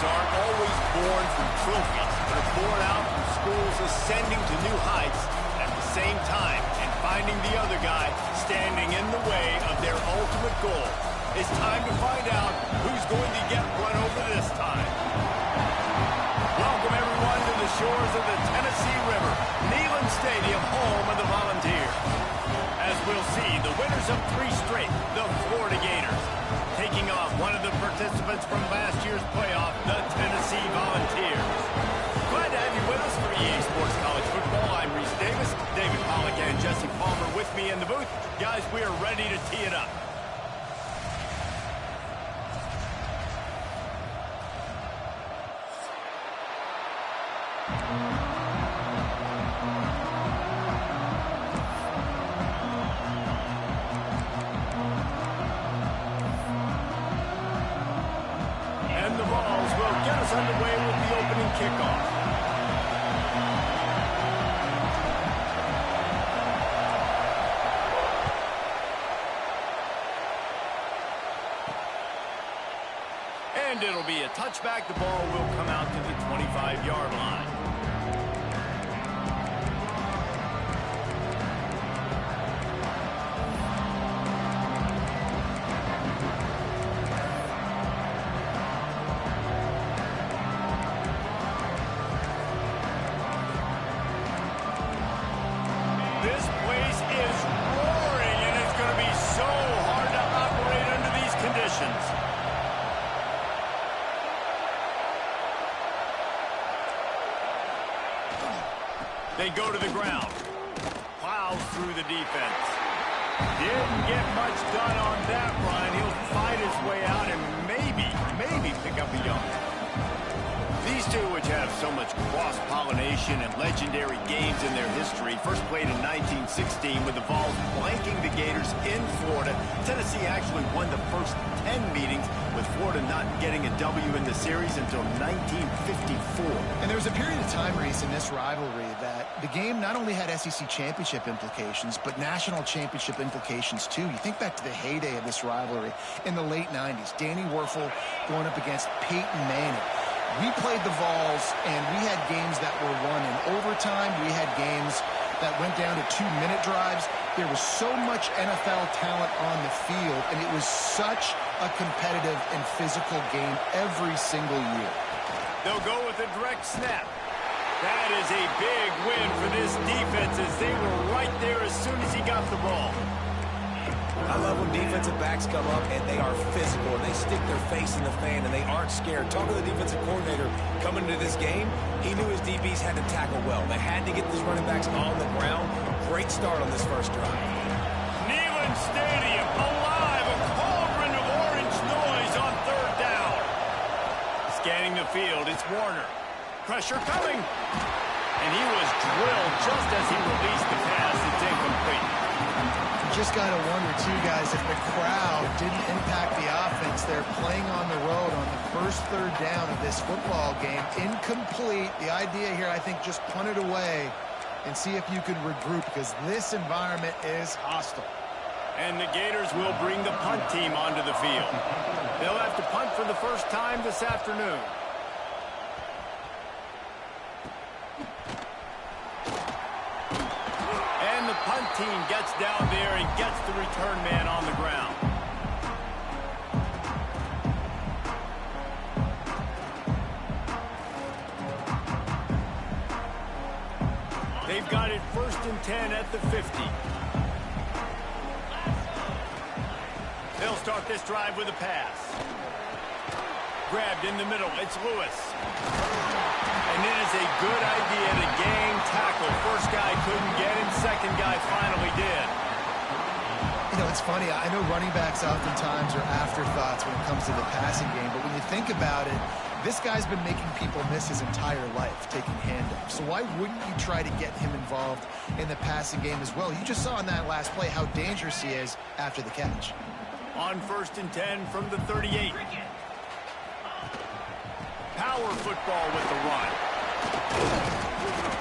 aren't always born from trophies. They're born out from schools ascending to new heights at the same time and finding the other guy standing in the way of their ultimate goal. It's time to find out who's going to get run over this time. Welcome, everyone, to the shores of the Tennessee River, Neyland Stadium, home of the Volunteers. As we'll see, the winners of 3 straight, the Florida Gators, taking on one of the participants from last year's playoff, the Tennessee Volunteers. Glad to have you with us for EA Sports College Football. I'm Reese Davis, David Pollack, and Jesse Palmer with me in the booth. Guys, we are ready to tee it up. And the balls will get us underway with the opening kickoff. And it'll be a touchback. The ball will come out to the 25-yard line. This place is roaring, and it's going to be so hard to operate under these conditions. They go to the ground. Plows through the defense. Didn't get much done on that run. He'll fight his way out and maybe pick up a yard. These two, which have so much cross-pollination and legendary games in their history, first played in 1916 with the Vols blanking the Gators in Florida. Tennessee actually won the first 10 meetings, with Florida not getting a W in the series until 1954. And there was a period of time, Reese, in this rivalry that the game not only had SEC championship implications, but national championship implications, too. You think back to the heyday of this rivalry in the late 90s. Danny Werfel going up against Peyton Manning. We played the Vols, and we had games that were won in overtime. We had games that went down to 2-minute drives. There was so much NFL talent on the field, and it was such a competitive and physical game every single year. They'll go with a direct snap. That is a big win for this defense, as they were right there as soon as he got the ball. I love when defensive backs come up and they are physical. They stick their face in the fan and they aren't scared. Talking to the defensive coordinator coming into this game, he knew his DBs had to tackle well. They had to get these running backs on the ground. Great start on this first drive. Neyland Stadium alive, a cauldron of orange noise on 3rd down. Scanning the field, it's Warner. Pressure coming. And he was drilled just as he released the pass. It's incomplete. Just got to wonder, too, guys, if the crowd didn't impact the offense. They're playing on the road on the first 3rd down of this football game. Incomplete. The idea here, I think, just punt it away and see if you can regroup, because this environment is hostile. And the Gators will bring the punt team onto the field. They'll have to punt for the first time this afternoon. And the punt team gets down there and gets the return man on the ground. They've got it 1st and 10 at the 50. They'll start this drive with a pass. Grabbed in the middle. It's Lewis. And it is a good idea to gang tackle. First guy couldn't get him. Second guy finally did. You know, it's funny. I know running backs oftentimes are afterthoughts when it comes to the passing game. But when you think about it, this guy's been making people miss his entire life taking handoffs. So why wouldn't you try to get him involved in the passing game as well? You just saw in that last play how dangerous he is after the catch. On 1st and 10 from the 38. Power football with the run.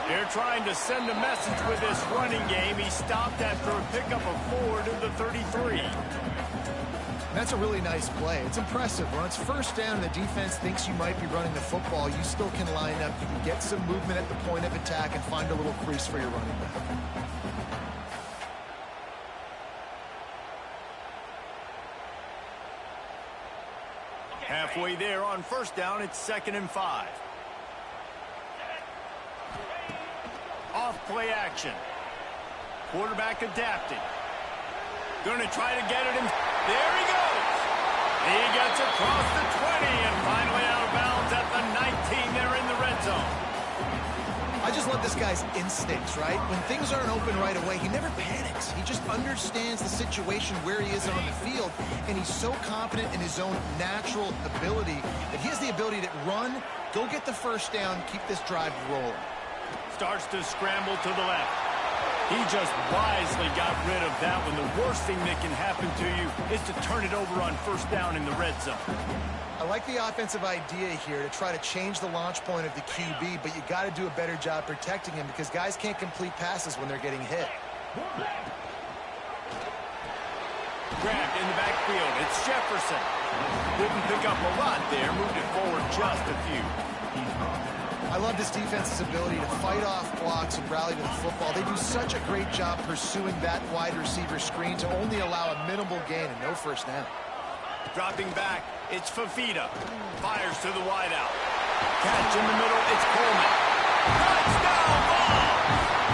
They're trying to send a message with this running game. He stopped after a pickup of 4 to the 33. That's a really nice play. It's impressive. When it's first down and the defense thinks you might be running the football, you still can line up. You can get some movement at the point of attack and find a little crease for your running back. Halfway there on first down, it's 2nd and 5. Off play action. Quarterback adapting. Going to try to get it in. There he goes. He gets across the 20 and finally out of bounds at the 19. They're in the red zone. I just love this guy's instincts, right? When things aren't open right away, he never panics. He just understands the situation where he is on the field, and he's so confident in his own natural ability that he has the ability to run, go get the first down, keep this drive rolling. Starts to scramble to the left. He just wisely got rid of that one. The worst thing that can happen to you is to turn it over on first down in the red zone. I like the offensive idea here to try to change the launch point of the QB, but you got to do a better job protecting him because guys can't complete passes when they're getting hit. Grabbed in the backfield. It's Jefferson. Didn't pick up a lot there. Moved it forward just a few. I love this defense's ability to fight off blocks and rally to the football. They do such a great job pursuing that wide receiver screen to only allow a minimal gain and no first down. Dropping back, it's Fafita. Fires to the wideout. Catch in the middle, it's Coleman. Touchdown ball!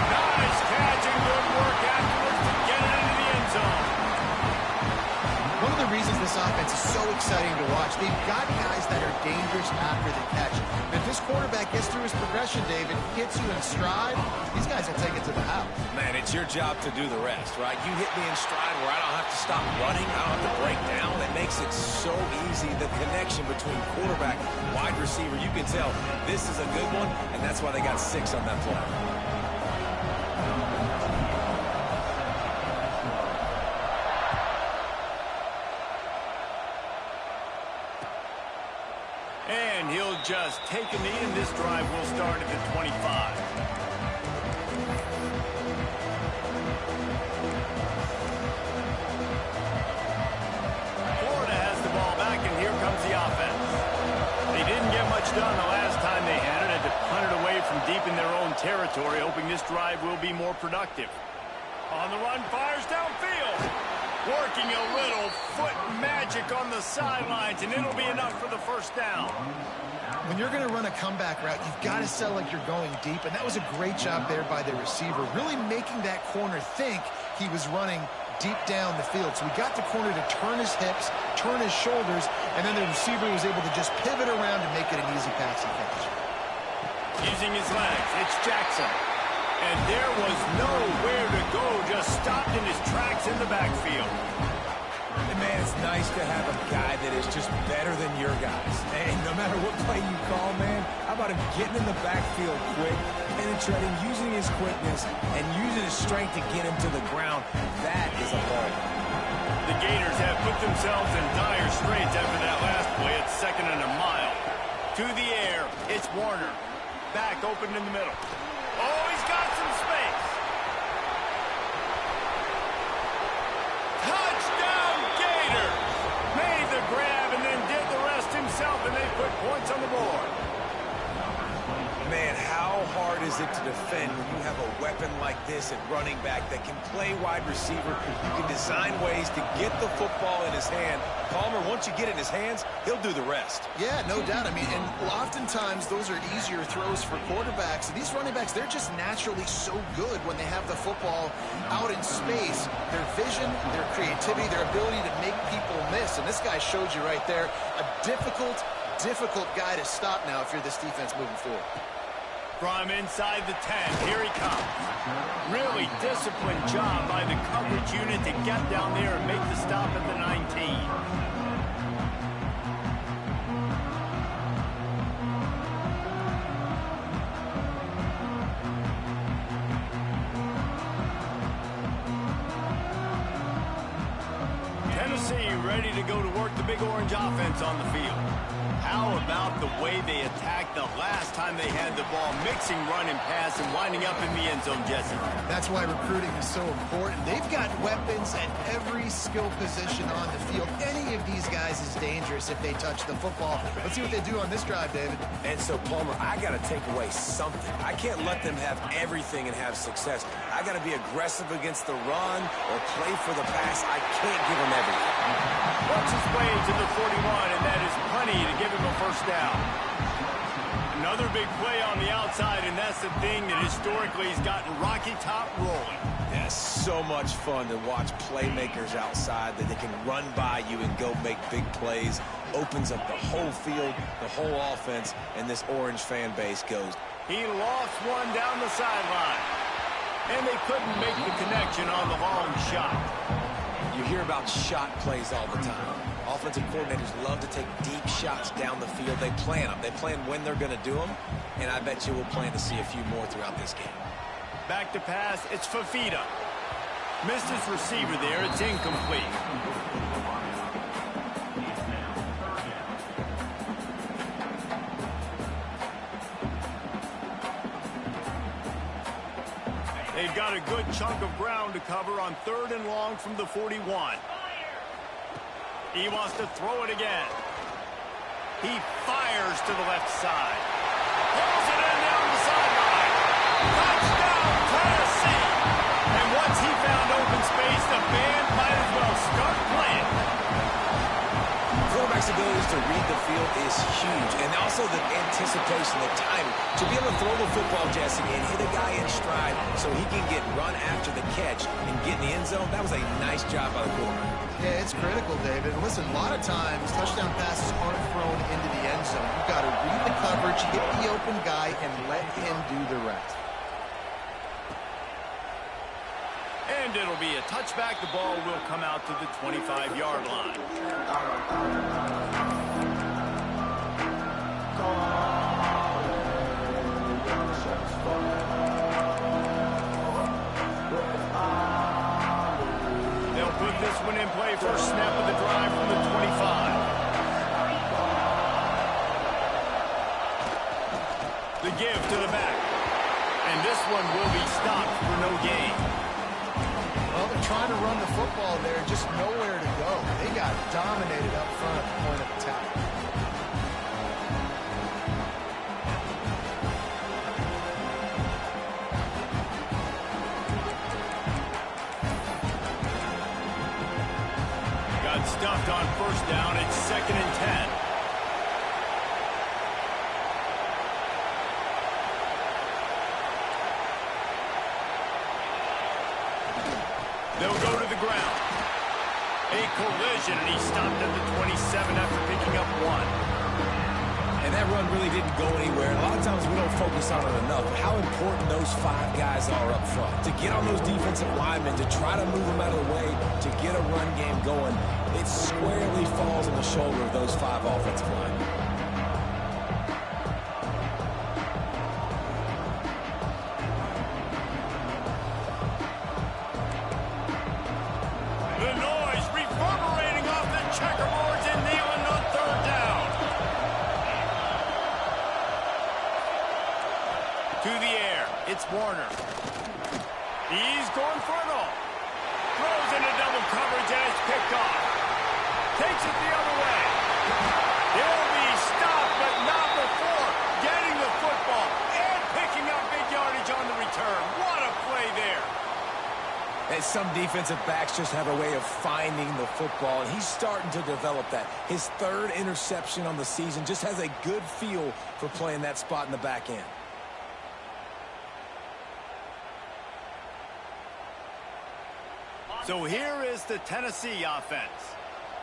Nice catch and good work afterwards to get it into the end zone. One of the reasons this offense is so exciting to watch, they've got guys that are dangerous after the catch. And if this quarterback gets through his progression, David, hits you in stride, these guys will take it to the house. Man, it's your job to do the rest, right? You hit me in stride where I don't have to stop running, I don't have to break down. It makes it so easy, the connection between quarterback and wide receiver. You can tell this is a good one, and that's why they got 6 on that play. And he'll just take a knee, and this drive will start at the 25. Florida has the ball back, and here comes the offense. They didn't get much done the last time they had it. Had to punt it away from deep in their own territory, hoping this drive will be more productive. On the run, fires downfield. Working a little foot magic on the sidelines, and it'll be enough for the first down. When you're going to run a comeback route, you've got to sell like you're going deep, and that was a great job there by the receiver, really making that corner think he was running deep down the field. So we got the corner to turn his hips, turn his shoulders, and then the receiver was able to just pivot around and make it an easy passing catch. Using his legs, it's Jackson. And there was nowhere to go, just stopped in his tracks in the backfield. And man, it's nice to have a guy that is just better than your guys. And no matter what play you call, man, how about him getting in the backfield quick, penetrating, using his quickness, and using his strength to get him to the ground. That is a ball. The Gators have put themselves in dire straits after that last play at 2nd and a mile. To the air, it's Warner. Back open in the middle. Oh, he's got some space. Touchdown, Gators! Made the grab and then did the rest himself, and they put points on the board. Man, how hard is it to defend when you have a weapon like this at running back that can play wide receiver? You can design ways to get the football in his hand. Palmer, once you get it in his hands, he'll do the rest. Yeah, no doubt. I mean, and oftentimes those are easier throws for quarterbacks. And these running backs, they're just naturally so good when they have the football out in space. Their vision, their creativity, their ability to make people miss. And this guy showed you right there, a difficult guy to stop now if you're this defense moving forward. From inside the 10, here he comes. Really disciplined job by the coverage unit to get down there and make the stop at the 19. Tennessee ready to go to work, the Big Orange offense on the field. How about the way they attacked the last time they had the ball, mixing run and pass and winding up in the end zone, Jesse? That's why recruiting is so important. They've got weapons at every skill position on the field. Any of these guys is dangerous if they touch the football. Let's see what they do on this drive, David. And so, Palmer, I got to take away something. I can't let them have everything and have success. I got to be aggressive against the run or play for the pass. I can't give them everything. Works his way to the 41, and that is plenty to give him a first down. Another big play on the outside, and that's the thing that historically has gotten Rocky Top rolling. Yeah, so much fun to watch playmakers outside that they can run by you and go make big plays. Opens up the whole field, the whole offense, and this Orange fan base goes. He lost one down the sideline, and they couldn't make the connection on the long shot. You hear about shot plays all the time. Offensive coordinators love to take deep shots down the field. They plan them. They plan when they're going to do them, and I bet you we'll plan to see a few more throughout this game. Back to pass, it's Fafita. Missed his receiver there, it's incomplete. They've got a good chunk of ground to cover on 3rd and long from the 41. He wants to throw it again. He fires to the left side. Pulls it in down the sideline. Touchdown, Tennessee! And once he found open space, the band might as well start playing. Quarterback's ability to read the field is huge, and also the anticipation, the timing. To be able to throw the football, Jesse, and hit a guy in stride so he can get run after the catch and get in the end zone, that was a nice job by the quarterback. Yeah, it's critical, David. Listen, a lot of times, touchdown passes aren't thrown into the end zone. You've got to read the coverage, hit the open guy, and let him do the rest. And it'll be a touchback. The ball will come out to the 25-yard line. They'll put this one in play. First snap of the drive from the 25. The give to the back. And this one will be stopped for no gain. Well, they're trying to run the football there, just nowhere to go. They got dominated up front at the point of attack. Got stuffed on first down. It's 2nd and 10. They'll go to the ground. A collision, and he stopped at the 27 after picking up 1. And that run really didn't go anywhere. A lot of times we don't focus on it enough. How important those 5 guys are up front. To get on those defensive linemen, to try to move them out of the way, to get a run game going, it squarely falls on the shoulder of those 5 offensive linemen. The noise reverberating off the checkerboards and kneeling on 3rd down. To the air, it's Warner. He's going for it all. Throws into double coverage and it's picked off. Takes it the other way. He'll be stopped, but not before getting the football and picking up big yardage on the return. What a play there. And some defensive backs just have a way of finding the football, and he's starting to develop that. His 3rd interception on the season, just has a good feel for playing that spot in the back end. So here is the Tennessee offense.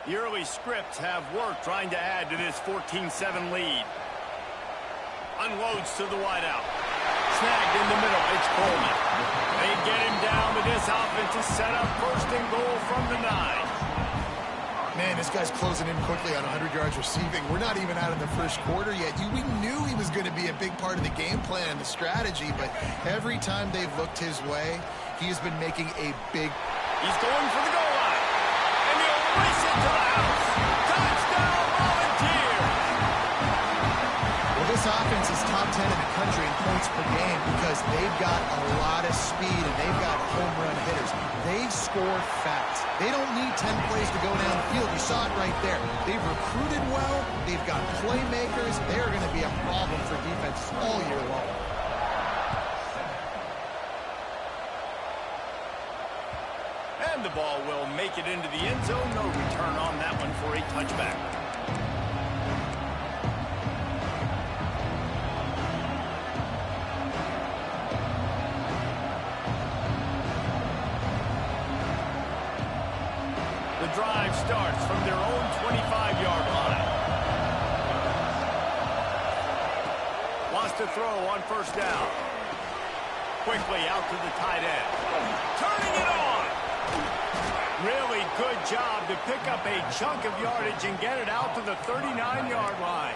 The early scripts have worked trying to add to this 14-7 lead. Unloads to the wideout. Snagged in the middle. It's Coleman. They get him down with this offense to set up 1st and goal from the 9. Man, this guy's closing in quickly on 100 yards receiving. We're not even out of the first quarter yet. We knew he was going to be a big part of the game plan and the strategy, but every time they've looked his way, he has been making a big... He's going for the goal line. And he'll race it to the house. Touchdown, Volunteers. in points per game because they've got a lot of speed and they've got home run hitters. They score fast. They don't need 10 plays to go down the field. You saw it right there. They've recruited well. They've got playmakers. They are going to be a problem for defenses all year long. And the ball will make it into the end zone. No return on that one for a touchback. The drive starts from their own 25-yard line. Wants to throw on first down. Quickly out to the tight end. Turning it on. Really good job to pick up a chunk of yardage and get it out to the 39-yard line.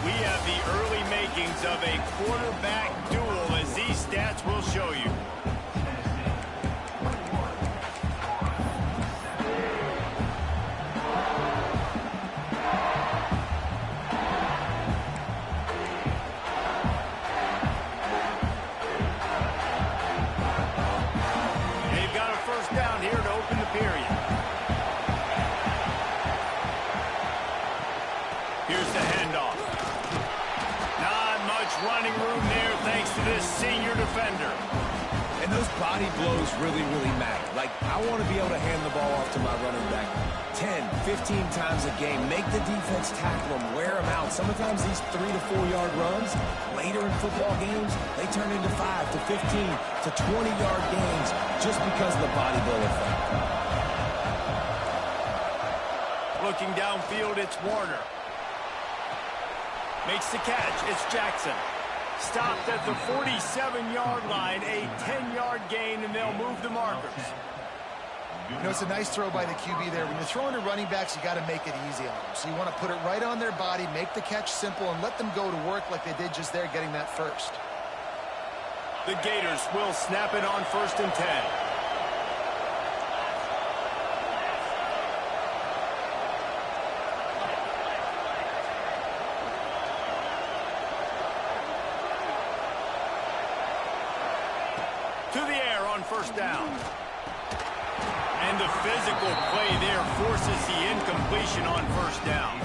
We have the early makings of a quarterback duel, as these stats will show you. Senior defender. And those body blows really, really matter. Like, I want to be able to hand the ball off to my running back 10, 15 times a game. Make the defense tackle them, wear them out. Sometimes these 3 to 4 yard runs, later in football games, they turn into 5 to 15 to 20 yard gains just because of the body blow effect. Looking downfield, it's Warner. Makes the catch. It's Jackson. Stopped at the 47-yard line, a 10-yard gain, and they'll move the markers. You know, it's a nice throw by the QB there. When you're throwing to running backs, you got to make it easy on them. So you want to put it right on their body, make the catch simple, and let them go to work like they did just there, getting that first. The Gators will snap it on 1st and 10. To the air on first down. And the physical play there forces the incompletion on first down.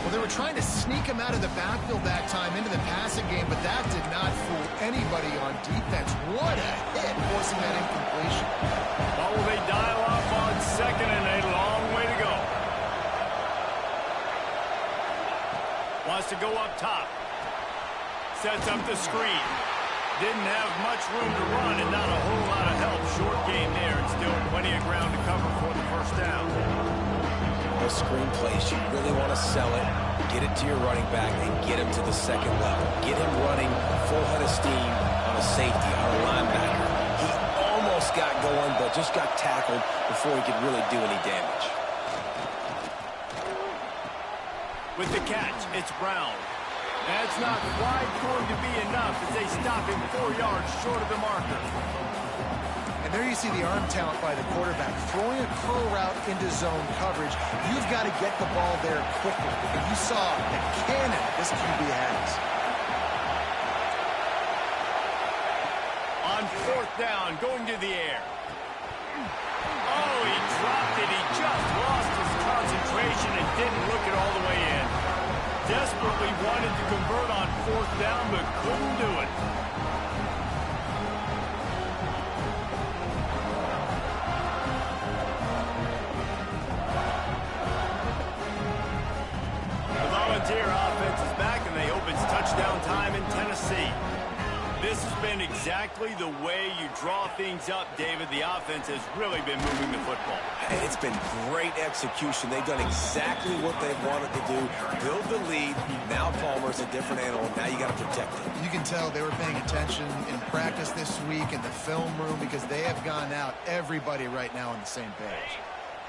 Well, they were trying to sneak him out of the backfield that time into the passing game, but that did not fool anybody on defense. What a hit, forcing that incompletion. Well, will they dial up on second and a long way to go? Wants to go up top. Sets up the screen. Didn't have much room to run and not a whole lot of help. Short game there and still plenty of ground to cover for the first down. Those screen plays, you really want to sell it, get it to your running back, and get him to the second level. Get him running full head of steam on a safety, on a linebacker. He almost got going, but just got tackled before he could really do any damage. With the catch, it's Brown. That's not quite going to be enough as they stop him 4 yards short of the marker. And there you see the arm talent by the quarterback. Throwing a curl route into zone coverage, you've got to get the ball there quickly. And you saw the cannon this QB has. On 4th down, going to the air. Oh, he dropped it. He just lost his concentration and didn't look it all the way in. Desperately wanted to convert on 4th down, but couldn't do it. The Volunteer offense is back, and they open touchdown time in Tennessee. This has been exactly the way you draw things up, David. The offense has really been moving the football. It's been great execution. They've done exactly what they wanted to do. Build the lead. Now Palmer's a different animal. Now you got to protect it. You can tell they were paying attention in practice this week in the film room because they have gone out, everybody right now on the same page.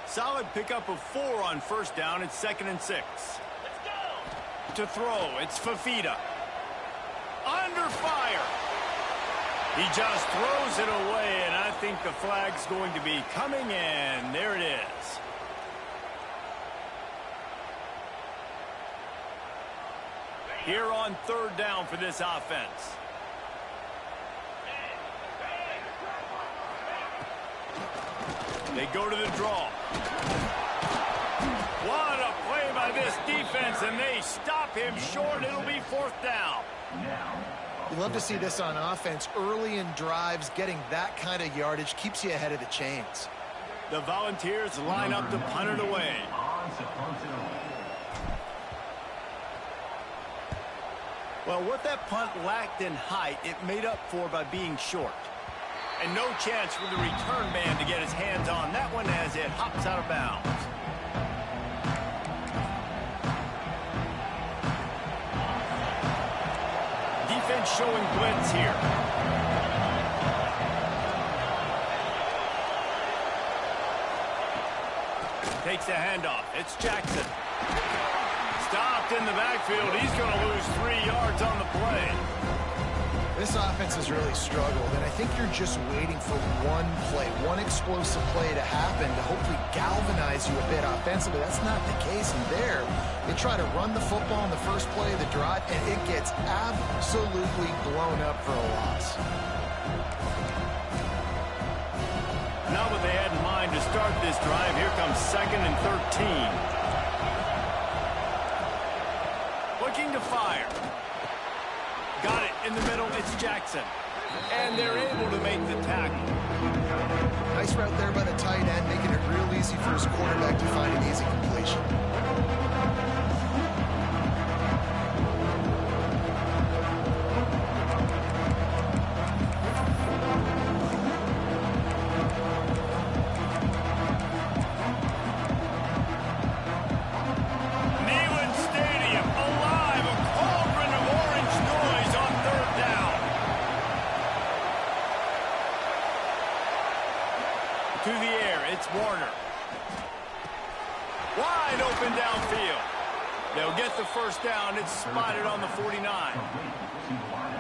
Solid pickup of 4 on first down. It's 2nd and 6. Let's go. To throw, it's Fafita. Under fire. He just throws it away, and I think the flag's going to be coming in. There it is. Here on third down for this offense. They go to the draw. What a play by this defense, and they stop him short. It'll be fourth down. You love to see this on offense. Early in drives, getting that kind of yardage keeps you ahead of the chains. The Volunteers line up to punt it away. Well, what that punt lacked in height, it made up for by being short. And no chance for the return man to get his hands on that one as it hops out of bounds. Defense showing blitz here. Takes the handoff. It's Jackson. Stopped in the backfield. He's going to lose 3 yards on the play. This offense has really struggled, and I think you're just waiting for one play, one explosive play to happen to hopefully galvanize you a bit offensively. That's not the case in there. They try to run the football in the first play of the drive, and it gets absolutely blown up for a loss. Not what they had in mind to start this drive. Here comes 2nd and 13. Looking to fire. Got it in the middle. It's Jackson. And they're able to make the tackle. Nice route there by the tight end, making it real easy for his quarterback to find an easy completion. To the air, it's Warner. Wide open downfield. They'll get the first down. It's spotted on the 49.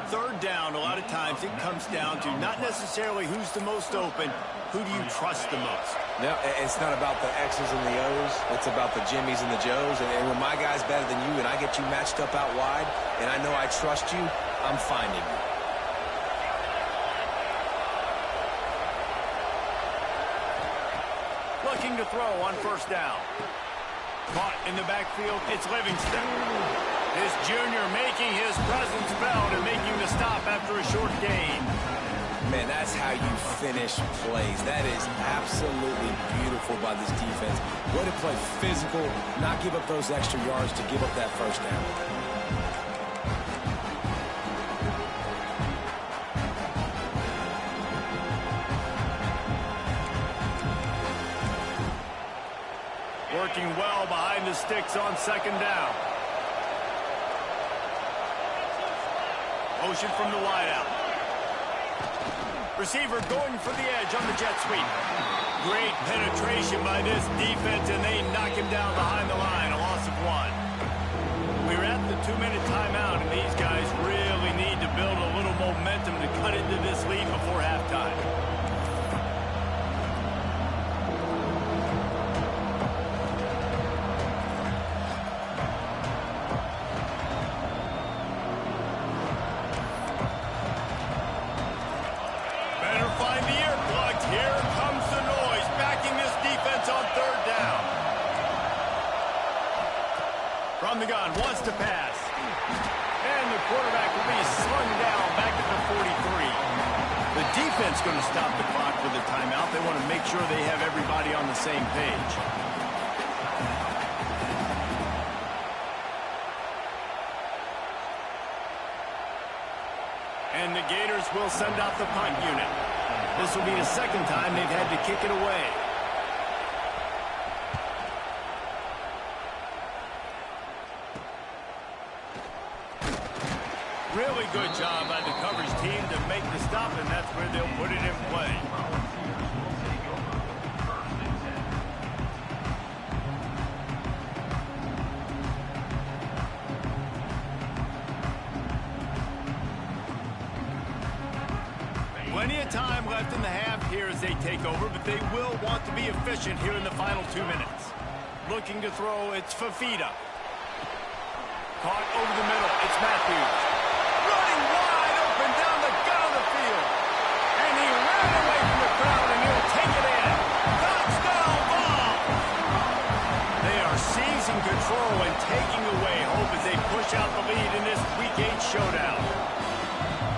Third down, a lot of times it comes down to not necessarily who's the most open, who do you trust the most? No, it's not about the X's and the O's. It's about the Jimmys and the Joes. And when my guy's better than you and I get you matched up out wide and I know I trust you, I'm finding you. Looking to throw on first down. Caught in the backfield, it's Livingston. This junior making his presence felt and making the stop after a short gain. Man, that's how you finish plays. That is absolutely beautiful by this defense. Way to play physical, not give up those extra yards to give up that first down. Working well behind the sticks on second down. Motion from the wideout. Receiver going for the edge on the jet sweep. Great penetration by this defense, and they knock him down behind the line. A loss of 1. We're at the 2-minute timeout, and these guys really need to build a little momentum to cut into this lead before halftime. From the gun, wants to pass. And the quarterback will be slung down back at the 43. The defense going to stop the clock for the timeout. They want to make sure they have everybody on the same page. And the Gators will send out the punt unit. This will be the second time they've had to kick it away. Really good job by the coverage team to make the stop, and that's where they'll put it in play. Plenty of time left in the half here as they take over, but they will want to be efficient here in the final 2 minutes. Looking to throw, it's Fafita. Caught over the middle. It's Matthews. Running wide open down the gut of the field. And he ran away from the crowd, and he'll take it in. Touchdown ball! They are seizing control and taking away hope as they push out the lead in this Week 8 showdown.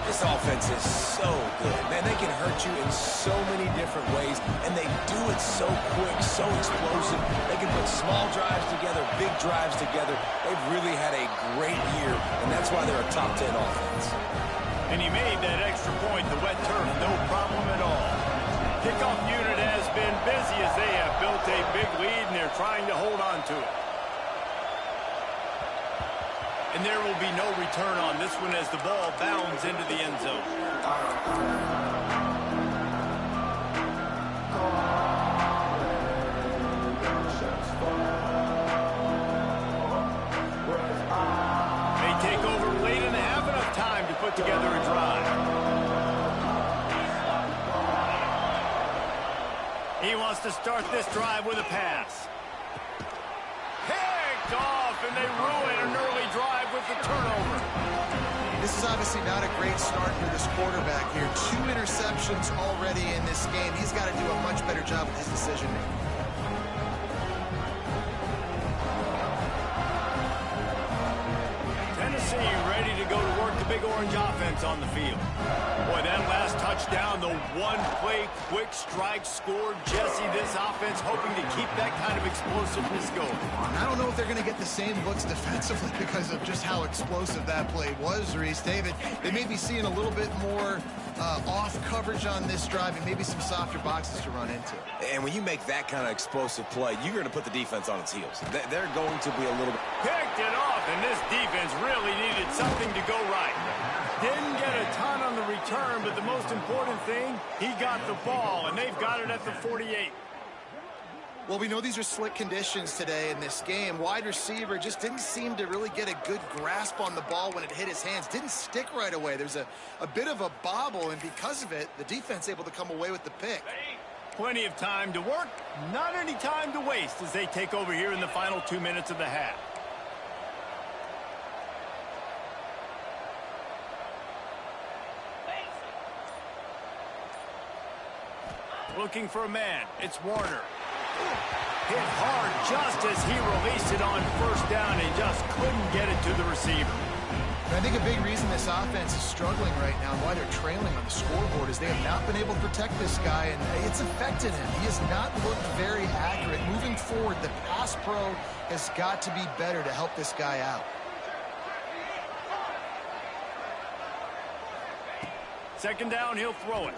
This offense is so good. Man, they can hurt you in so many different ways, and they do it so quick, so explosive. They can put small drives together, big drives together. They've really had a great year, and that's why they're a top 10 offense. And he made that extra point, the wet turf, no problem at all. Kickoff unit has been busy as they have built a big lead, and they're trying to hold on to it. And there will be no return on this one as the ball bounds into the end zone. They take over late and have enough time to put together a drive. He wants to start this drive with a pass. Picked off, and they ruin an early drive with the turnover. This is obviously not a great start for this quarterback here. 2 interceptions already in this game. He's got to do a much better job with his decision-making. Tennessee ready to go to work the Big Orange offense on the field. Boy, that last touchdown, the one-play quick strike scored. Jesse, this offense hoping to keep that kind of explosiveness going. I don't know if they're going to get the same looks defensively because of just how explosive that play was, Reese. David, they may be seeing a little bit more off coverage on this drive and maybe some softer boxes to run into. And when you make that kind of explosive play, you're going to put the defense on its heels. They're going to be a little bit... Picked it off, and this defense really needed something to go right. Didn't get a ton on the return, but the most important thing, he got the ball, and they've got it at the 48. Well, we know these are slick conditions today in this game. Wide receiver just didn't seem to really get a good grasp on the ball when it hit his hands. Didn't stick right away. There's a bit of a bobble, and because of it, the defense able to come away with the pick. Plenty of time to work, not any time to waste as they take over here in the final 2 minutes of the half. Looking for a man. It's Warner. Hit hard just as he released it on first down and just couldn't get it to the receiver. I think a big reason this offense is struggling right now and why they're trailing on the scoreboard is they have not been able to protect this guy, and it's affected him. He has not looked very accurate. Moving forward, the pass pro has got to be better to help this guy out. Second down, he'll throw it.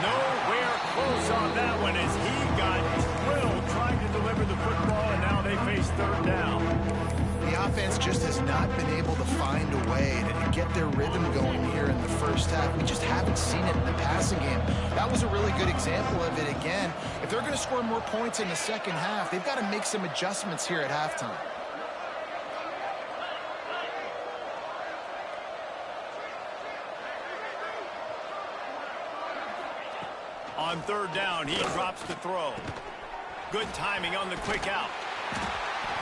Nowhere close on that one as he got drilled trying to deliver the football, and now they face third down. The offense just has not been able to find a way to get their rhythm going here in the first half. We just haven't seen it in the passing game. That was a really good example of it again. If they're going to score more points in the second half, they've got to make some adjustments here at halftime. On third down, he drops to throw. Good timing on the quick out.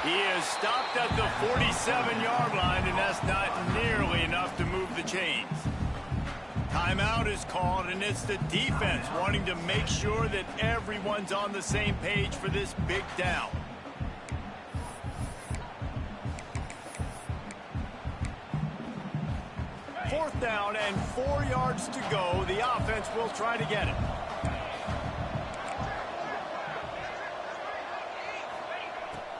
He is stopped at the 47-yard line, and that's not nearly enough to move the chains. Timeout is called, and it's the defense wanting to make sure that everyone's on the same page for this big down. Fourth down and 4 yards to go. The offense will try to get it.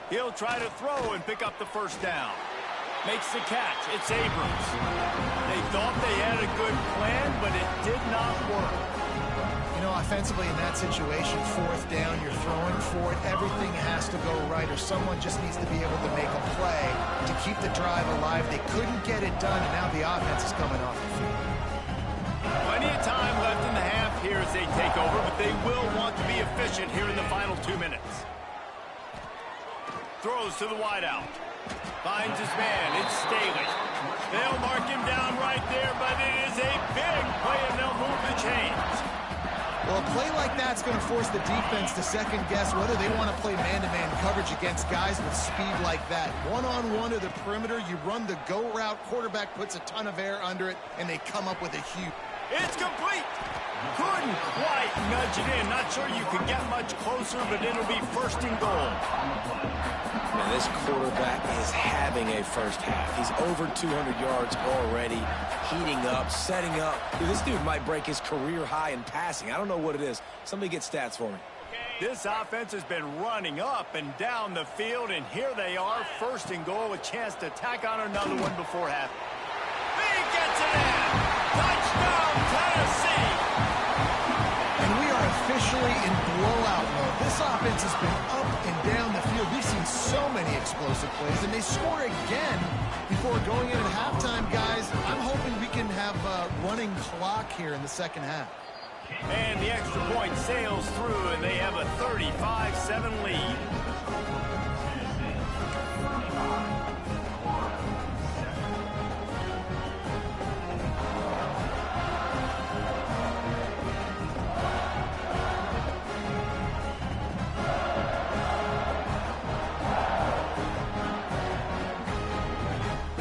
He'll try to throw and pick up the first down. Makes the catch. It's Abrams. They thought they had a good plan, but it did not work. You know, offensively in that situation, fourth down, you're throwing for it. Everything has to go right, or someone just needs to be able to make a play to keep the drive alive. They couldn't get it done, and now the offense is coming off the field. Plenty of time left in the half here as they take over, but they will want to be efficient here in the final 2 minutes. Throws to the wideout. Finds his man. It's Staley. They'll mark him down right there, but it is a big play, and they'll move the chains. Well, a play like that's going to force the defense to second-guess whether they want to play man-to-man coverage against guys with speed like that. One-on-one to the perimeter, you run the go route, quarterback puts a ton of air under it, and they come up with a huge... It's complete. Couldn't quite nudge it in. Not sure you could get much closer, but it'll be first and goal. Man, this quarterback is having a first half. He's over 200 yards already, heating up, setting up. Dude, this dude might break his career high in passing. I don't know what it is. Somebody get stats for me. This offense has been running up and down the field, and here they are, first and goal, a chance to tack on another one before half. He gets it in! Touchdown, Tennessee! And we are officially in blowout mode. This offense has been up and down the field. We've seen so many explosive plays, and they score again before going in at halftime, guys. I'm hoping we can have a running clock here in the second half. And the extra point sails through, and they have a 35-7 lead.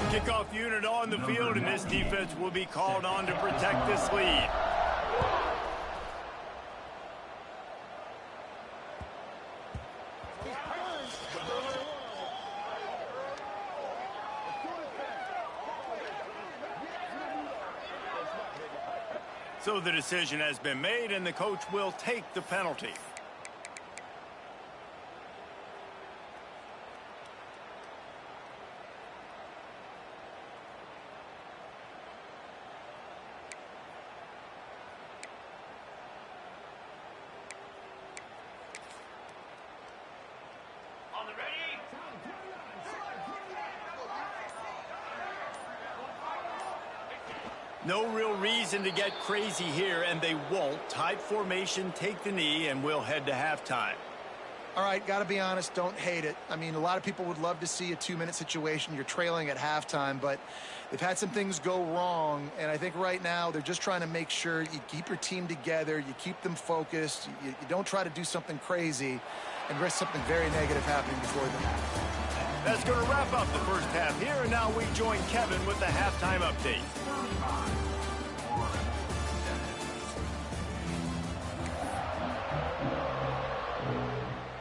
Kickoff unit on the field, and this defense will be called on to protect this lead. So the decision has been made, and the coach will take the penalty. No real reason to get crazy here, and they won't. Tight formation, take the knee, and we'll head to halftime. All right, got to be honest, don't hate it. I mean, a lot of people would love to see a 2-minute situation. You're trailing at halftime, but they've had some things go wrong, and I think right now they're just trying to make sure you keep your team together, you keep them focused, you don't try to do something crazy and risk something very negative happening before the half. That's going to wrap up the first half here, and now we join Kevin with the halftime update.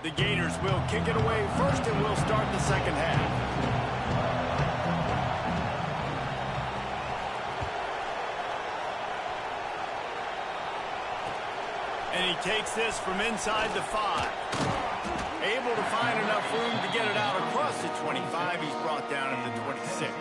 The Gators will kick it away first, and we'll start the second half. And he takes this from inside the 5. Able to find enough room to get it out across the 25. He's brought down at the 26.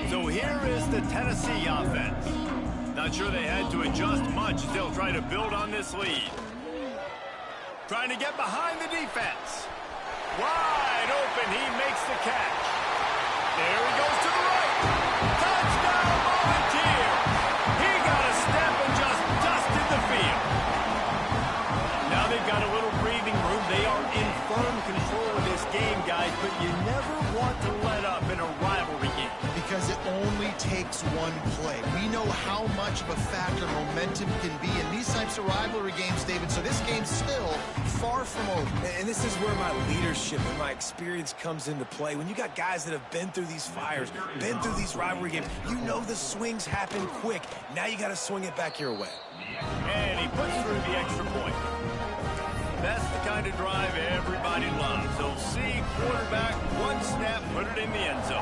So here is the Tennessee offense. Not sure they had to adjust much as they'll try to build on this lead. Trying to get behind the defense. Wide open, he makes the catch. There he goes to the right. Touchdown, Volunteer. He got a step and just dusted the field. Now they've got a little breathing room. They are in firm control of this game, guys, but you never want to let up in a rivalry game. Because it only takes one play. We know how much of a factor momentum can be in these types of rivalry games, David, so this game's still far from over. And this is where my leadership and my experience comes into play. When you got guys that have been through these fires, been through these rivalry games, you know the swings happen quick. Now you got to swing it back your way. And he puts through the extra point. That's the kind of drive everybody loves. So see quarterback, one snap, put it in the end zone.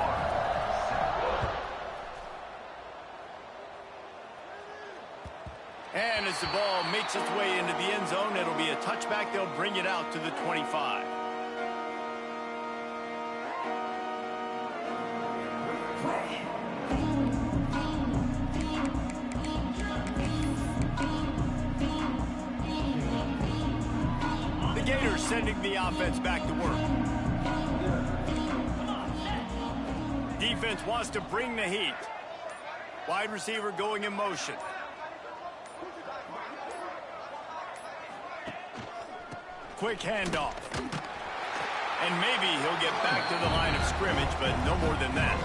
And as the ball makes its way into the end zone, it'll be a touchback. They'll bring it out to the 25. The Gators sending the offense back to work. Defense wants to bring the heat. Wide receiver going in motion. quick handoff. And maybe he'll get back to the line of scrimmage, but no more than that.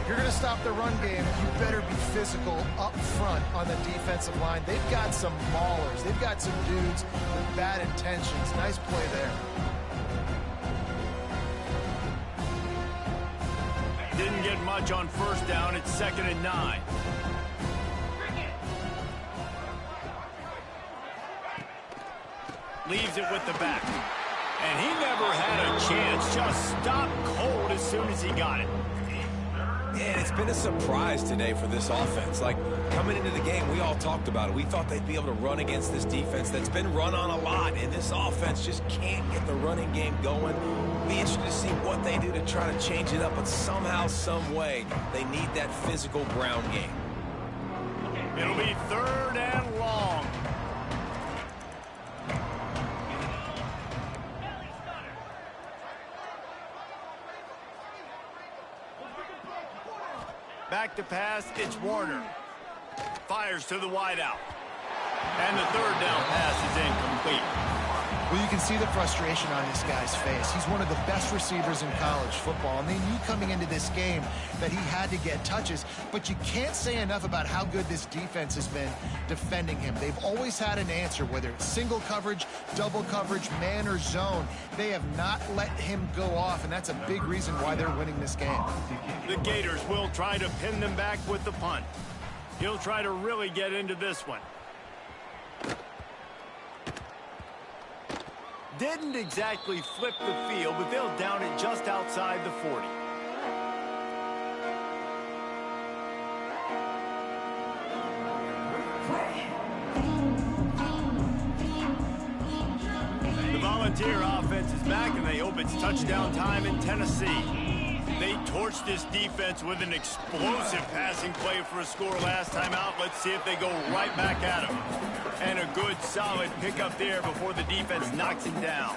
If you're going to stop the run game, you better be physical up front on the defensive line. They've got some maulers. They've got some dudes with bad intentions. Nice play there. Didn't get much on first down. It's 2nd and 9. Leaves it with the back. And he never had a chance. Just stopped cold as soon as he got it. And it's been a surprise today for this offense. Like, coming into the game, we all talked about it. We thought they'd be able to run against this defense that's been run on a lot, and this offense just can't get the running game going. Be interested to see what they do to try to change it up, but somehow, some way, they need that physical ground game. It'll be 3rd and long. Back to pass, it's Warner. Fires to the wideout. And the 3rd down pass is incomplete. Well, you can see the frustration on this guy's face. He's one of the best receivers in college football, and they knew coming into this game that he had to get touches, but you can't say enough about how good this defense has been defending him. They've always had an answer, whether it's single coverage, double coverage, man or zone. They have not let him go off, and that's a big reason why they're winning this game. The Gators will try to pin them back with the punt. He'll try to really get into this one. Didn't exactly flip the field, but they'll down it just outside the 40. The Volunteer offense is back, and they hope it's touchdown time in Tennessee. They torched this defense with an explosive passing play for a score last time out. Let's see if they go right back at him. And a good, solid pickup there before the defense knocks him down.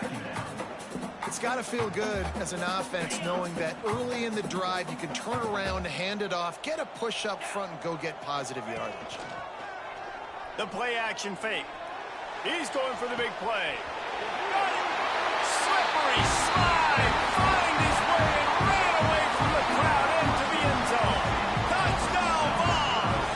It's got to feel good as an offense knowing that early in the drive you can turn around, hand it off, get a push up front, and go get positive yardage. The play action fake. He's going for the big play. Slippery slide. Find his way and ran away from the crowd into the end zone. Touchdown, Vols!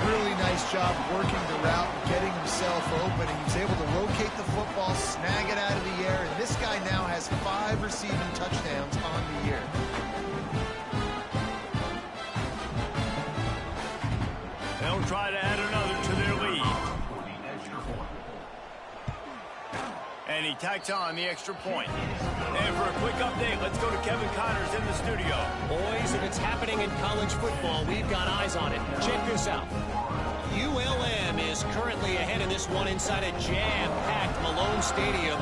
Really nice job working the route and getting himself open, and he's able to locate the football, snag it out of the air, and this guy now has 5 receiving touchdowns on the year. They'll try to add another to their lead. And he tacks on the extra point. And for a quick update, let's go to Kevin Connors in the studio. Boys, if it's happening in college football, we've got eyes on it. Check this out. ULM is currently ahead in this one inside a jam-packed Malone Stadium,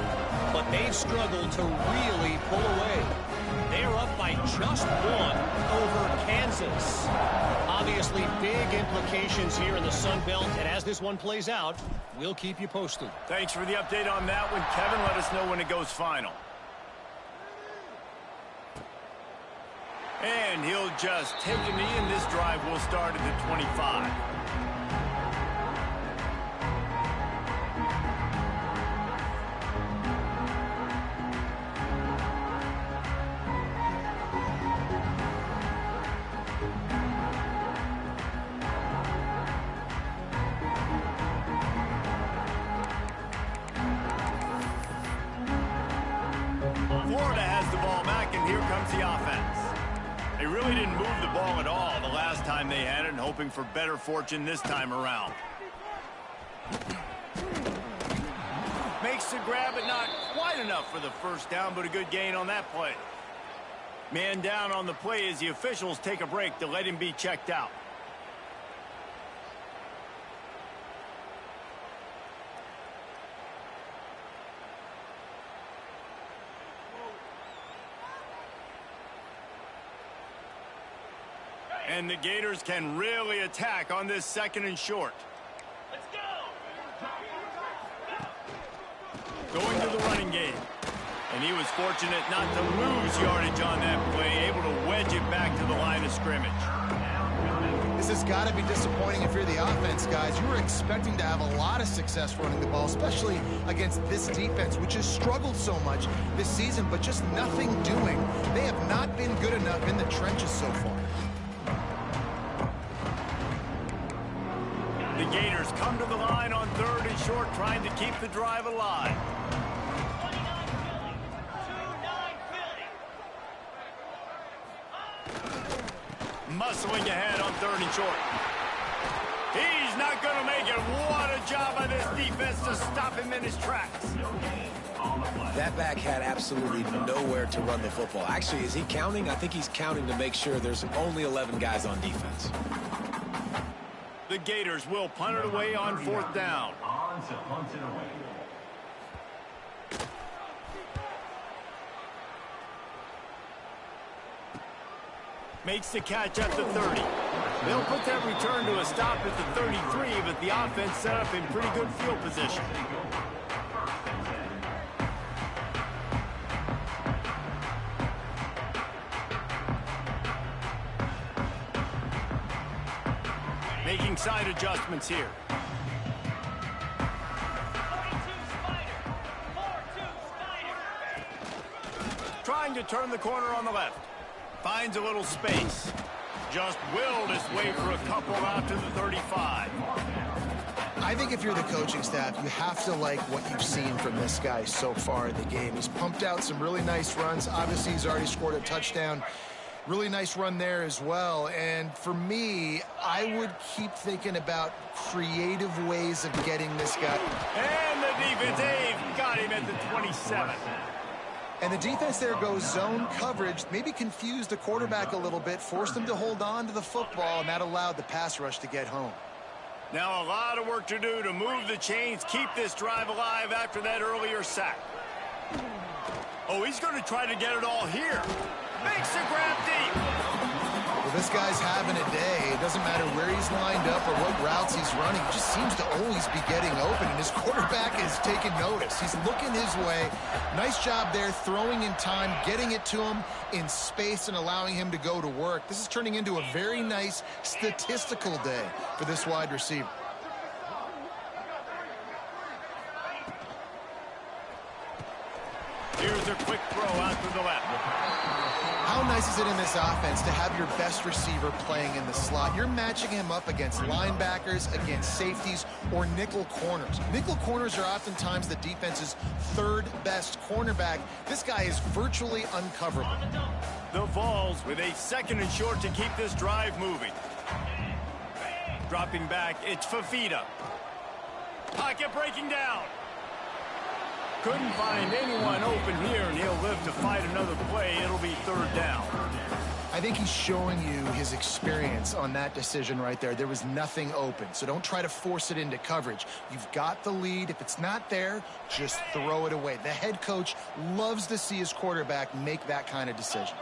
but they've struggled to really pull away. They're up by just 1 over Kansas. Obviously, big implications here in the Sun Belt, and as this one plays out, we'll keep you posted. Thanks for the update on that one, Kevin. Let us know when it goes final. And he'll just take a knee, and this drive will start at the 25. Florida has the ball back, and here comes the offense. They really didn't move the ball at all the last time they had it, and hoping for better fortune this time around. Makes the grab, but not quite enough for the first down, but a good gain on that play. Man down on the play as the officials take a break to let him be checked out. And the Gators can really attack on this 2nd and short. Let's go! Going to the running game. And he was fortunate not to lose yardage on that play, able to wedge it back to the line of scrimmage. This has got to be disappointing if you're the offense, guys. You were expecting to have a lot of success running the ball, especially against this defense, which has struggled so much this season, but just nothing doing. They have not been good enough in the trenches so far. The Gators come to the line on 3rd and short, trying to keep the drive alive. Muscling ahead on 3rd and short. He's not going to make it. What a job by this defense to stop him in his tracks. That back had absolutely nowhere to run the football. Actually, is he counting? I think he's counting to make sure there's only 11 guys on defense. The Gators will punt it away on 4th down. Makes the catch at the 30. They'll put that return to a stop at the 33, but the offense set up in pretty good field position. Making side adjustments here. Trying to turn the corner on the left. Finds a little space. Just willed his way for a couple out to the 35. I think if you're the coaching staff, you have to like what you've seen from this guy so far in the game. He's pumped out some really nice runs. Obviously, he's already scored a touchdown. Really nice run there as well. And for me, I would keep thinking about creative ways of getting this guy. And the defense, they've got him at the 27. And the defense there goes zone coverage, maybe confused the quarterback a little bit, forced him to hold on to the football, and that allowed the pass rush to get home. Now a lot of work to do to move the chains, keep this drive alive after that earlier sack. Oh, he's going to try to get it all here. Makes the grab deep. Well, this guy's having a day. It doesn't matter where he's lined up or what routes he's running. He just seems to always be getting open, and his quarterback is taking notice. He's looking his way. Nice job there, throwing in time, getting it to him in space and allowing him to go to work. This is turning into a very nice statistical day for this wide receiver. Here's a quick throw out to the left. How nice is it in this offense to have your best receiver playing in the slot? You're matching him up against linebackers, against safeties, or nickel corners. Nickel corners are oftentimes the defense's 3rd best cornerback. This guy is virtually uncoverable. The Vols with a 2nd and short to keep this drive moving. Dropping back, it's Fafita. Pocket breaking down. Couldn't find anyone open here, and he'll live to fight another play. It'll be 3rd down. I think he's showing you his experience on that decision right there. There was nothing open, so don't try to force it into coverage. You've got the lead. If it's not there, just throw it away. The head coach loves to see his quarterback make that kind of decision.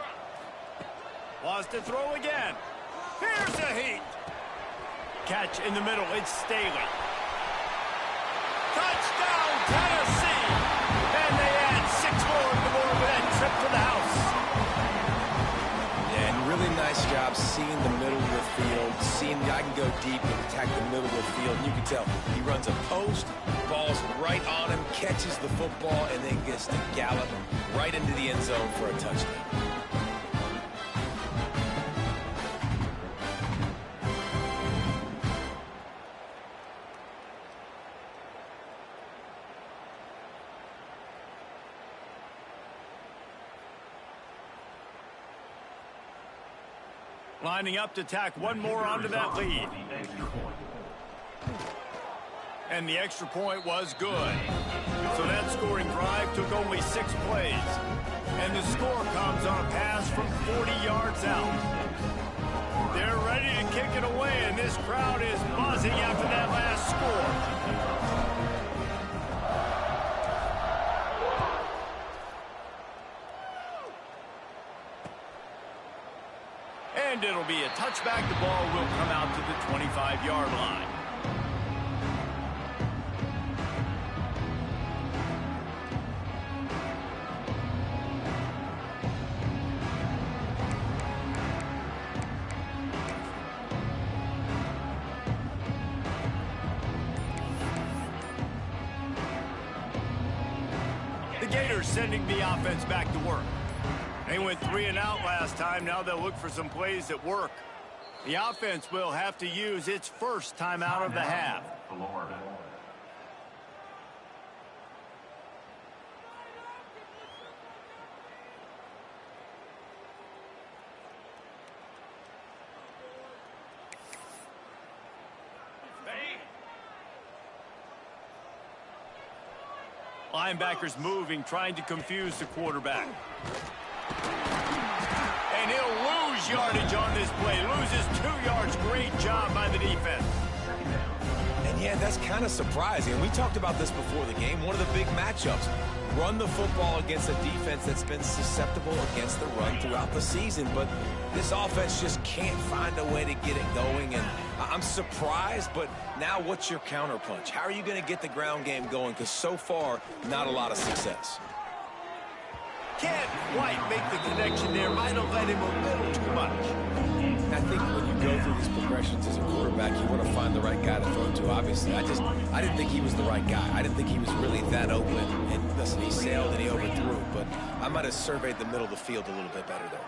Lost to throw again. Here's the heat. Catch in the middle. It's Staley. Touchdown, Tennessee. And they add 6 more to the board with that trip to the house. Yeah, and really nice job seeing the middle of the field, seeing the guy can go deep and attack the middle of the field. And you can tell he runs a post, ball's right on him, catches the football, and then gets to gallop right into the end zone for a touchdown. Lining up to tack one more onto that lead. And the extra point was good. So that scoring drive took only 6 plays. And the score comes on a pass from 40 yards out. They're ready to kick it away, and this crowd is buzzing after that last score. And it'll be a touchback. The ball will come out to the 25-yard line. Gators sending the offense back to work. They went 3 and out last time. Now they'll look for some plays that work. The offense will have to use its first timeout of the half. Linebackers moving, trying to confuse the quarterback. And he'll lose yardage on this play. Loses 2 yards. Great job by the defense. And yeah, that's kind of surprising. We talked about this before the game. One of the big matchups. Run the football against a defense that's been susceptible against the run throughout the season. But this offense just can't find a way to get it going. And I'm surprised, but now what's your counterpunch? How are you going to get the ground game going? Because so far, not a lot of success. Can't quite make the connection there. Might have let him a little too much. I think when you go through these progressions as a quarterback, you want to find the right guy to throw to, obviously. I didn't think he was the right guy. I didn't think he was really that open. And listen, he sailed and he overthrew, but I might have surveyed the middle of the field a little bit better there.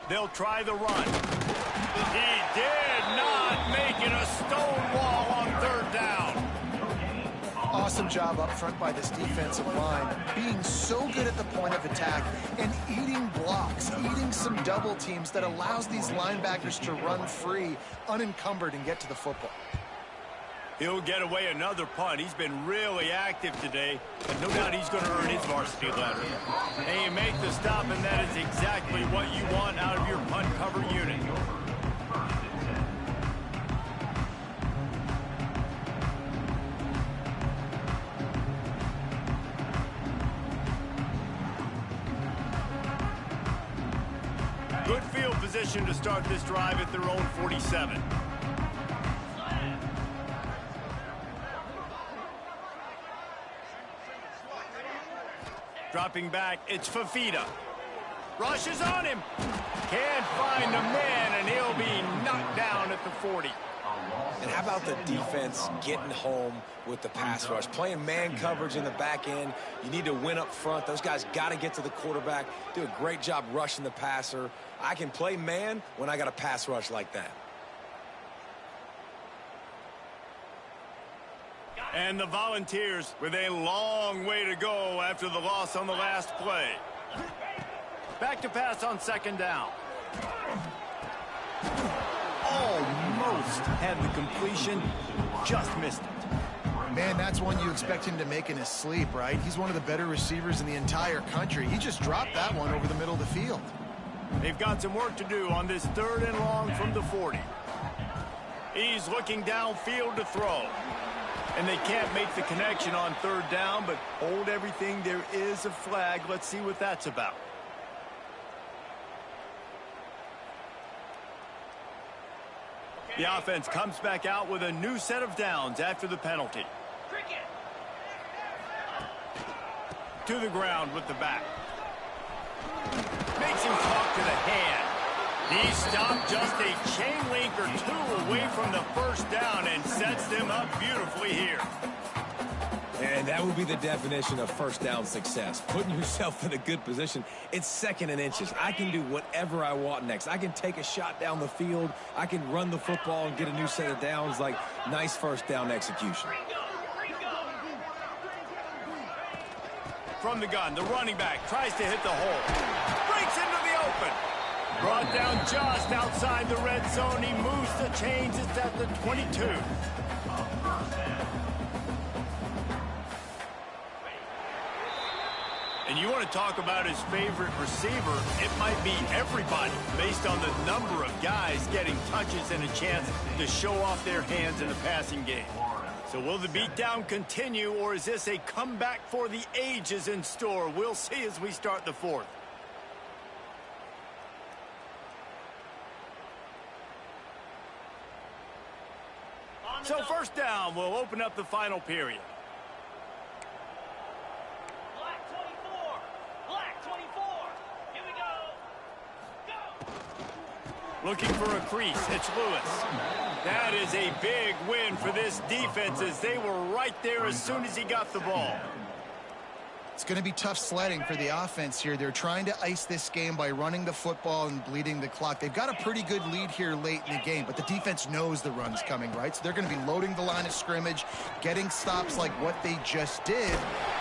They'll try the run. He did not make it a stone wall on 3rd down. Awesome job up front by this defensive line, being so good at the point of attack and eating blocks, eating some double teams that allows these linebackers to run free, unencumbered, and get to the football. He'll get away another punt. He's been really active today, and no doubt he's going to earn his varsity letter. And you make the stop, and that is exactly what you want out of your punt cover unit. Good field position to start this drive at their own 47. Dropping back, it's Fafita. Rushes on him. Can't find the man, and he'll be knocked down at the 40. And how about the defense getting home with the pass rush? Playing man coverage in the back end. You need to win up front. Those guys got to get to the quarterback. Do a great job rushing the passer. I can play man when I got a pass rush like that. And the Volunteers with a long way to go after the loss on the last play. Back to pass on 2nd down. Almost had the completion, just missed it. Man, that's one you expect him to make in his sleep, right? He's one of the better receivers in the entire country. He just dropped that one over the middle of the field. They've got some work to do on this 3rd and long from the 40. He's looking downfield to throw. And they can't make the connection on 3rd down, but hold everything. There is a flag. Let's see what that's about. The offense comes back out with a new set of downs after the penalty. To the ground with the back. Makes him talk to the hand. He stopped just a chain link or 2 away from the 1st down and sets them up beautifully here. And that would be the definition of 1st down success. Putting yourself in a good position. It's 2nd and inches. I can do whatever I want next. I can take a shot down the field. I can run the football and get a new set of downs. Like, nice 1st down execution. From the gun, the running back tries to hit the hole. Breaks into the open. Brought down just outside the red zone. He moves the chains. It's at the 22. And you want to talk about his favorite receiver, it might be everybody based on the number of guys getting touches and a chance to show off their hands in the passing game. So will the beatdown continue, or is this a comeback for the ages in store? We'll see as we start the 4th. So 1st down will open up the final period. Black 24. Black 24. Here we go. Go. Looking for a crease. It's Lewis. That is a big win for this defense as they were right there as soon as he got the ball. It's going to be tough sledding for the offense here. They're trying to ice this game by running the football and bleeding the clock. They've got a pretty good lead here late in the game, but the defense knows the run's coming, right? So they're going to be loading the line of scrimmage, getting stops like what they just did.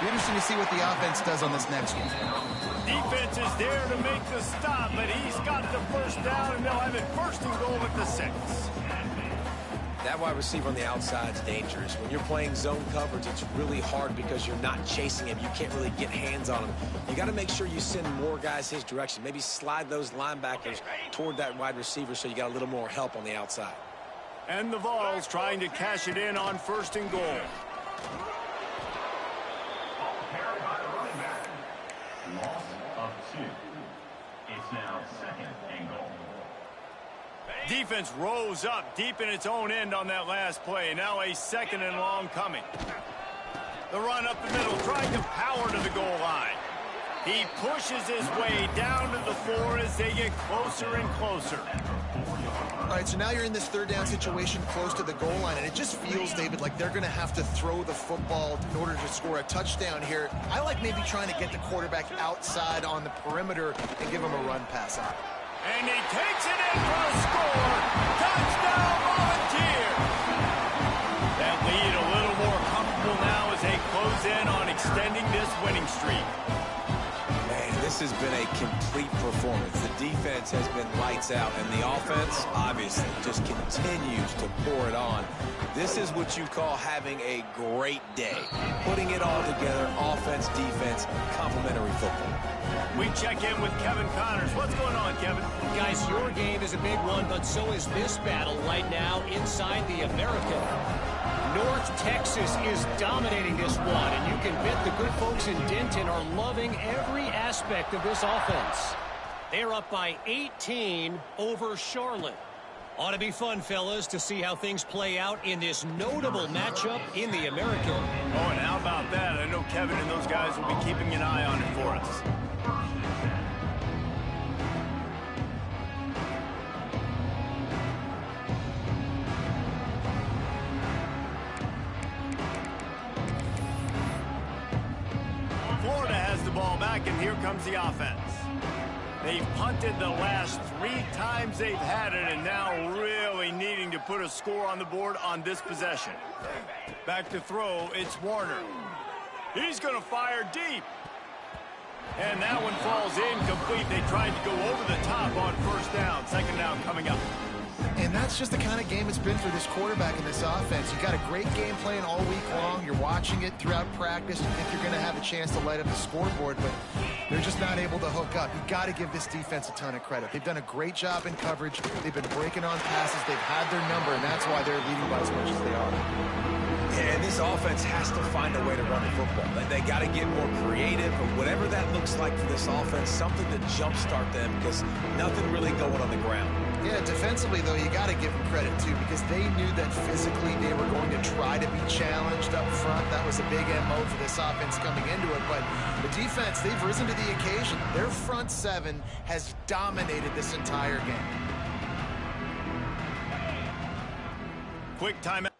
Be interesting to see what the offense does on this next one. Defense is there to make the stop, but he's got the first down, and they'll have it first and goal at the 6. That wide receiver on the outside is dangerous. When you're playing zone coverage, it's really hard because you're not chasing him. You can't really get hands on him. You got to make sure you send more guys his direction. Maybe slide those linebackers toward that wide receiver so you got a little more help on the outside. And the Vols trying to cash it in on first and goal. Loss of 2. It's now second and goal. Defense rose up deep in its own end on that last play. Now a second and long coming. The run up the middle, trying to power to the goal line. He pushes his way down to the 4 as they get closer and closer. All right, so now you're in this third down situation close to the goal line, and it just feels, David, like they're going to have to throw the football in order to score a touchdown here. I like maybe trying to get the quarterback outside on the perimeter and give him a run pass out. And he takes it in for a score. Touchdown, Volunteers! That lead a little more comfortable now as they close in on extending this winning streak. Man, this has been a complete performance. The defense has been lights out, and the offense, obviously, just continues to pour it on. This is what you call having a great day. Putting it all together, offense, defense, complementary football. We check in with Kevin Connors. What's going on, Kevin? Guys, your game is a big one, but so is this battle right now inside the American. North Texas is dominating this one, and you can bet the good folks in Denton are loving every aspect of this offense. They're up by 18 over Charlotte. Ought to be fun, fellas, to see how things play out in this notable matchup in the American. Oh, and how about that? I know Kevin and those guys will be keeping an eye on it for us. Florida has the ball back, and here comes the offense. They've punted the last 3 times they've had it, and now really needing to put a score on the board on this possession. Back to throw, it's Warner. He's going to fire deep. And that one falls incomplete. They tried to go over the top on first down. Second down coming up. And that's just the kind of game it's been for this quarterback and this offense. You've got a great game plan all week long. You're watching it throughout practice. You think you're going to have a chance to light up the scoreboard, but they're just not able to hook up. You've got to give this defense a ton of credit. They've done a great job in coverage. They've been breaking on passes. They've had their number, and that's why they're leading by as much as they are. And this offense has to find a way to run the football. They got to get more creative, or whatever that looks like for this offense, something to jumpstart them, because nothing really going on the ground. Yeah, defensively, though, you got to give them credit, too, because they knew that physically they were going to try to be challenged up front. That was a big MO for this offense coming into it. But the defense, they've risen to the occasion. Their front 7 has dominated this entire game. Quick timeout.